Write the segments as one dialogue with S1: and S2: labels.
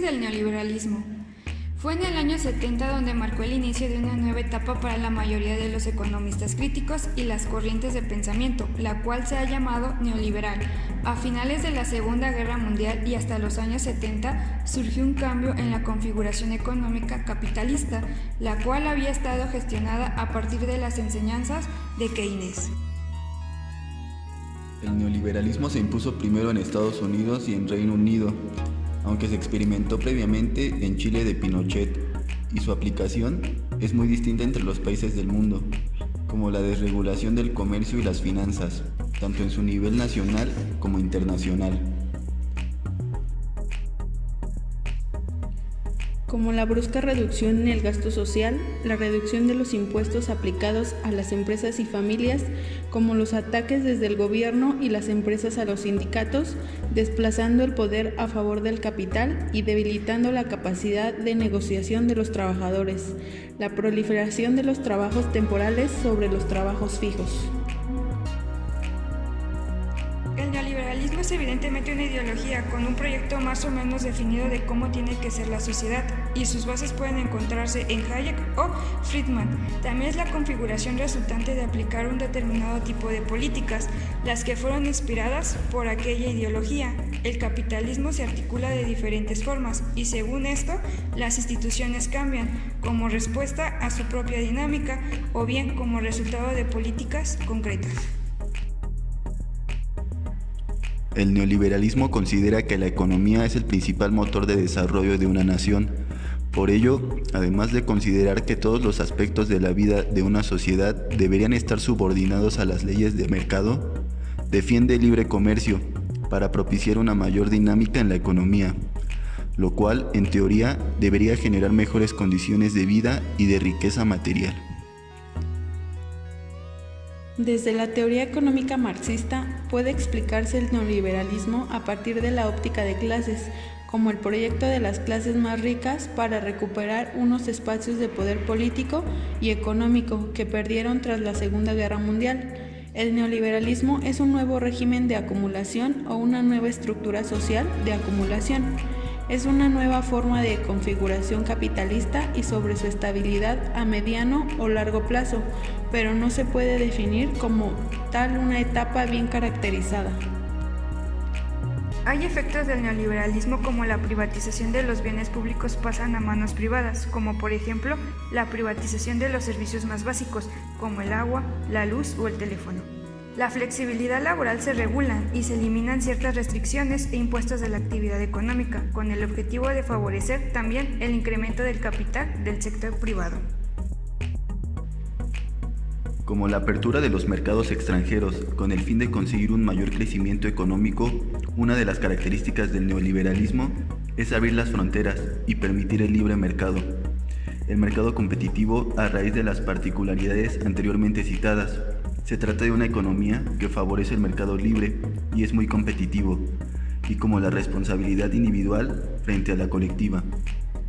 S1: del neoliberalismo. Fue en el año 70 donde marcó el inicio de una nueva etapa para la mayoría de los economistas críticos y las corrientes de pensamiento, la cual se ha llamado neoliberal. A finales de la Segunda Guerra Mundial y hasta los años 70 surgió un cambio en la configuración económica capitalista, la cual había estado gestionada a partir de las enseñanzas de Keynes.
S2: El neoliberalismo se impuso primero en Estados Unidos y en Reino Unido, aunque se experimentó previamente en Chile de Pinochet, y su aplicación es muy distinta entre los países del mundo, como la desregulación del comercio y las finanzas, tanto en su nivel nacional como internacional.
S3: Como la brusca reducción en el gasto social, la reducción de los impuestos aplicados a las empresas y familias, como los ataques desde el gobierno y las empresas a los sindicatos, desplazando el poder a favor del capital y debilitando la capacidad de negociación de los trabajadores, la proliferación de los trabajos temporales sobre los trabajos fijos.
S1: El neoliberalismo es evidentemente una ideología con un proyecto más o menos definido de cómo tiene que ser la sociedad, y sus bases pueden encontrarse en Hayek o Friedman. También es la configuración resultante de aplicar un determinado tipo de políticas, las que fueron inspiradas por aquella ideología. El capitalismo se articula de diferentes formas y según esto, las instituciones cambian como respuesta a su propia dinámica o bien como resultado de políticas concretas.
S2: El neoliberalismo considera que la economía es el principal motor de desarrollo de una nación. Por ello, además de considerar que todos los aspectos de la vida de una sociedad deberían estar subordinados a las leyes de mercado, defiende el libre comercio para propiciar una mayor dinámica en la economía, lo cual, en teoría, debería generar mejores condiciones de vida y de riqueza material.
S3: Desde la teoría económica marxista puede explicarse el neoliberalismo a partir de la óptica de clases, como el proyecto de las clases más ricas para recuperar unos espacios de poder político y económico que perdieron tras la Segunda Guerra Mundial. El neoliberalismo es un nuevo régimen de acumulación o una nueva estructura social de acumulación. Es una nueva forma de configuración capitalista y sobre su estabilidad a mediano o largo plazo, pero no se puede definir como tal una etapa bien caracterizada.
S1: Hay efectos del neoliberalismo como la privatización de los bienes públicos pasan a manos privadas, como por ejemplo la privatización de los servicios más básicos, como el agua, la luz o el teléfono. La flexibilidad laboral se regula y se eliminan ciertas restricciones e impuestos de la actividad económica, con el objetivo de favorecer también el incremento del capital del sector privado.
S2: Como la apertura de los mercados extranjeros con el fin de conseguir un mayor crecimiento económico, una de las características del neoliberalismo es abrir las fronteras y permitir el libre mercado. El mercado competitivo a raíz de las particularidades anteriormente citadas. Se trata de una economía que favorece el mercado libre y es muy competitivo, y como la responsabilidad individual frente a la colectiva,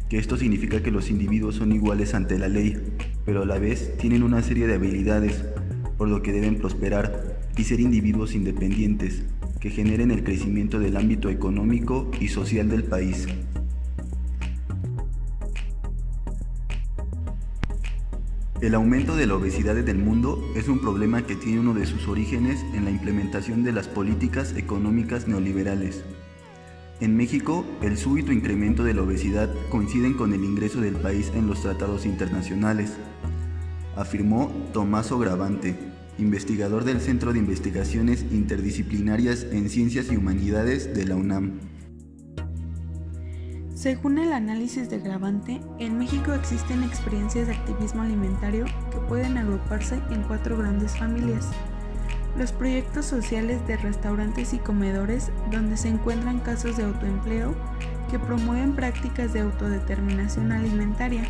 S2: que esto significa que los individuos son iguales ante la ley, pero a la vez tienen una serie de habilidades, por lo que deben prosperar y ser individuos independientes, que generen el crecimiento del ámbito económico y social del país. El aumento de la obesidad en el mundo es un problema que tiene uno de sus orígenes en la implementación de las políticas económicas neoliberales. En México, el súbito incremento de la obesidad coincide con el ingreso del país en los tratados internacionales, afirmó Tomaso Gravante, investigador del Centro de Investigaciones Interdisciplinarias en Ciencias y Humanidades de la UNAM.
S3: Según el análisis de Gravante, en México existen experiencias de activismo alimentario que pueden agruparse en 4 grandes familias. Los proyectos sociales de restaurantes y comedores, donde se encuentran casos de autoempleo que promueven prácticas de autodeterminación alimentaria.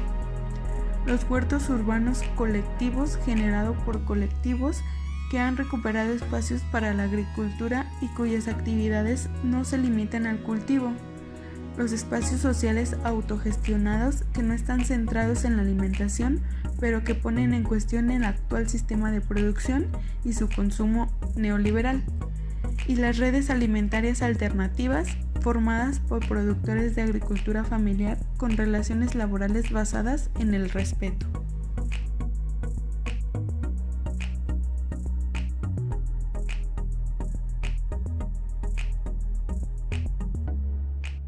S3: Los huertos urbanos colectivos generados por colectivos que han recuperado espacios para la agricultura y cuyas actividades no se limitan al cultivo. Los espacios sociales autogestionados que no están centrados en la alimentación, pero que ponen en cuestión el actual sistema de producción y su consumo neoliberal. Y las redes alimentarias alternativas conformadas por productores de agricultura familiar con relaciones laborales basadas en el respeto.